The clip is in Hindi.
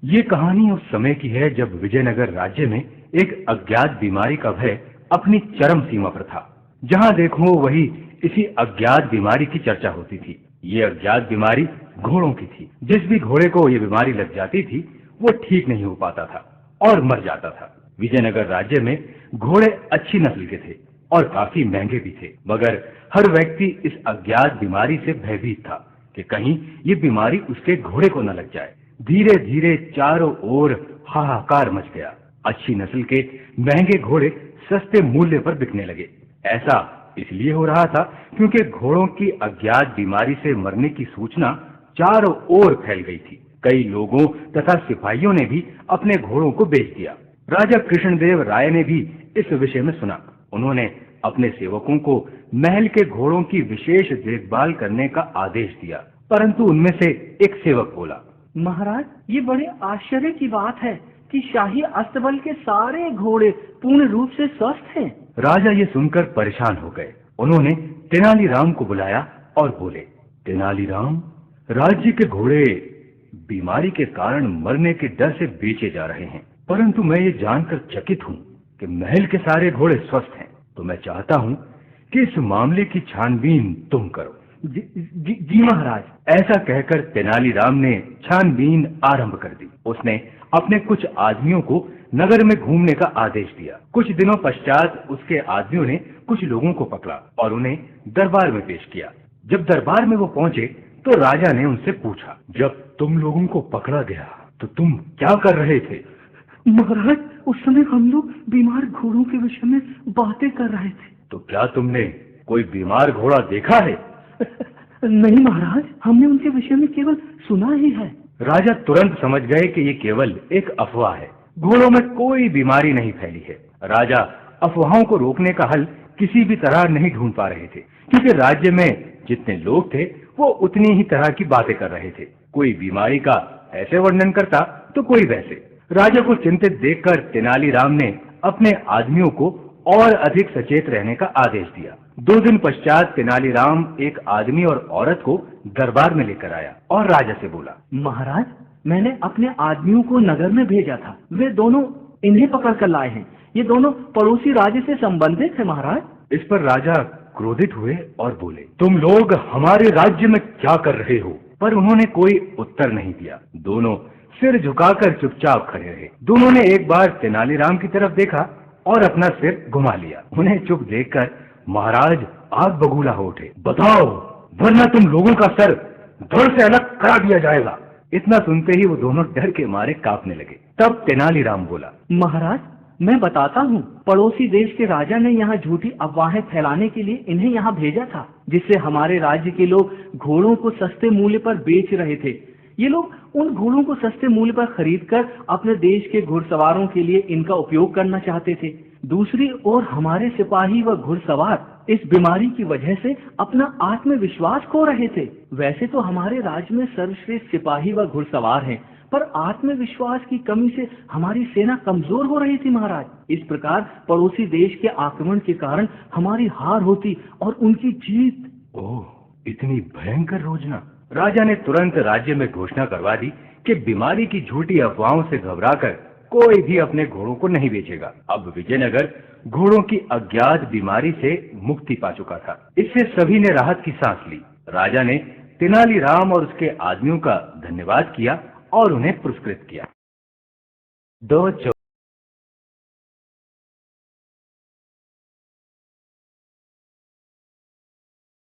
ये कहानी उस समय की है जब विजयनगर राज्य में एक अज्ञात बीमारी का भय अपनी चरम सीमा पर था। जहां देखो वही इसी अज्ञात बीमारी की चर्चा होती थी। ये अज्ञात बीमारी घोड़ों की थी। जिस भी घोड़े को ये बीमारी लग जाती थी वो ठीक नहीं हो पाता था और मर जाता था। विजयनगर राज्य में घोड़े अच्छी नस्ल के थे और काफी महंगे भी थे, मगर हर व्यक्ति इस अज्ञात बीमारी से भयभीत था कि कहीं ये बीमारी उसके घोड़े को न लग जाए। धीरे धीरे चारों ओर हाहाकार मच गया। अच्छी नस्ल के महंगे घोड़े सस्ते मूल्य पर बिकने लगे। ऐसा इसलिए हो रहा था क्योंकि घोड़ों की अज्ञात बीमारी से मरने की सूचना चारों ओर फैल गई थी। कई लोगों तथा सिपाहियों ने भी अपने घोड़ों को बेच दिया। राजा कृष्णदेव राय ने भी इस विषय में सुना। उन्होंने अपने सेवकों को महल के घोड़ों की विशेष देखभाल करने का आदेश दिया, परंतु उनमें से एक सेवक बोला, महाराज, ये बड़े आश्चर्य की बात है कि शाही अस्तबल के सारे घोड़े पूर्ण रूप से स्वस्थ हैं। राजा ये सुनकर परेशान हो गए। उन्होंने तेनालीराम को बुलाया और बोले, तेनालीराम, राज्य के घोड़े बीमारी के कारण मरने के डर से बेचे जा रहे हैं, परंतु मैं ये जानकर चकित हूँ कि महल के सारे घोड़े स्वस्थ हैं। तो मैं चाहता हूँ कि इस मामले की छानबीन तुम करो। जी महाराज। ऐसा कहकर तेनालीराम ने छानबीन आरंभ कर दी। उसने अपने कुछ आदमियों को नगर में घूमने का आदेश दिया। कुछ दिनों पश्चात उसके आदमियों ने कुछ लोगों को पकड़ा और उन्हें दरबार में पेश किया। जब दरबार में वो पहुंचे तो राजा ने उनसे पूछा, जब तुम लोगों को पकड़ा गया तो तुम क्या कर रहे थे? महाराज, उस समय हम लोग बीमार घोड़ों के विषय में बातें कर रहे थे। तो क्या तुमने कोई बीमार घोड़ा देखा है? नहीं महाराज, हमने उनके विषय में केवल सुना ही है। राजा तुरंत समझ गए कि ये केवल एक अफवाह है। घोड़ों में कोई बीमारी नहीं फैली है। राजा अफवाहों को रोकने का हल किसी भी तरह नहीं ढूंढ पा रहे थे, क्योंकि राज्य में जितने लोग थे वो उतनी ही तरह की बातें कर रहे थे। कोई बीमारी का ऐसे वर्णन करता तो कोई वैसे। राजा को चिंतित देखकर तेनालीराम ने अपने आदमियों को और अधिक सचेत रहने का आदेश दिया। 2 दिन पश्चात तेनालीराम एक आदमी और औरत को दरबार में लेकर आया और राजा से बोला, महाराज, मैंने अपने आदमियों को नगर में भेजा था। वे दोनों इन्हें पकड़ कर लाए हैं। ये दोनों पड़ोसी राज्य से संबंधित है महाराज। इस पर राजा क्रोधित हुए और बोले, तुम लोग हमारे राज्य में क्या कर रहे हो? पर उन्होंने कोई उत्तर नहीं दिया। दोनों सिर झुकाकर चुपचाप खड़े रहे। दोनों ने एक बार तेनालीराम की तरफ देखा और अपना सिर घुमा लिया। उन्हें चुप देखकर महाराज आग बबूला हो उठे। बताओ, वरना तुम लोगों का सर धड़ से अलग करा दिया जाएगा। इतना सुनते ही वो दोनों डर के मारे कांपने लगे। तब तेनालीराम बोला, महाराज, मैं बताता हूँ। पड़ोसी देश के राजा ने यहाँ झूठी अफवाहें फैलाने के लिए इन्हें यहाँ भेजा था, जिससे हमारे राज्य के लोग घोड़ों को सस्ते मूल्य पर बेच रहे थे। ये लोग उन घोड़ों को सस्ते मूल्य पर खरीदकर अपने देश के घुड़सवारों के लिए इनका उपयोग करना चाहते थे। दूसरी ओर हमारे सिपाही व घुड़सवार इस बीमारी की वजह से अपना आत्मविश्वास खो रहे थे। वैसे तो हमारे राज्य में सर्वश्रेष्ठ सिपाही व घुड़सवार हैं, पर आत्मविश्वास की कमी से हमारी सेना कमजोर हो रही थी महाराज। इस प्रकार पड़ोसी देश के आक्रमण के कारण हमारी हार होती और उनकी जीत। ओह, इतनी भयंकर योजना! राजा ने तुरंत राज्य में घोषणा करवा दी कि बीमारी की झूठी अफवाहों से घबराकर कोई भी अपने घोड़ों को नहीं बेचेगा। अब विजयनगर घोड़ों की अज्ञात बीमारी से मुक्ति पा चुका था। इससे सभी ने राहत की सांस ली। राजा ने तेनालीराम और उसके आदमियों का धन्यवाद किया और उन्हें पुरस्कृत किया।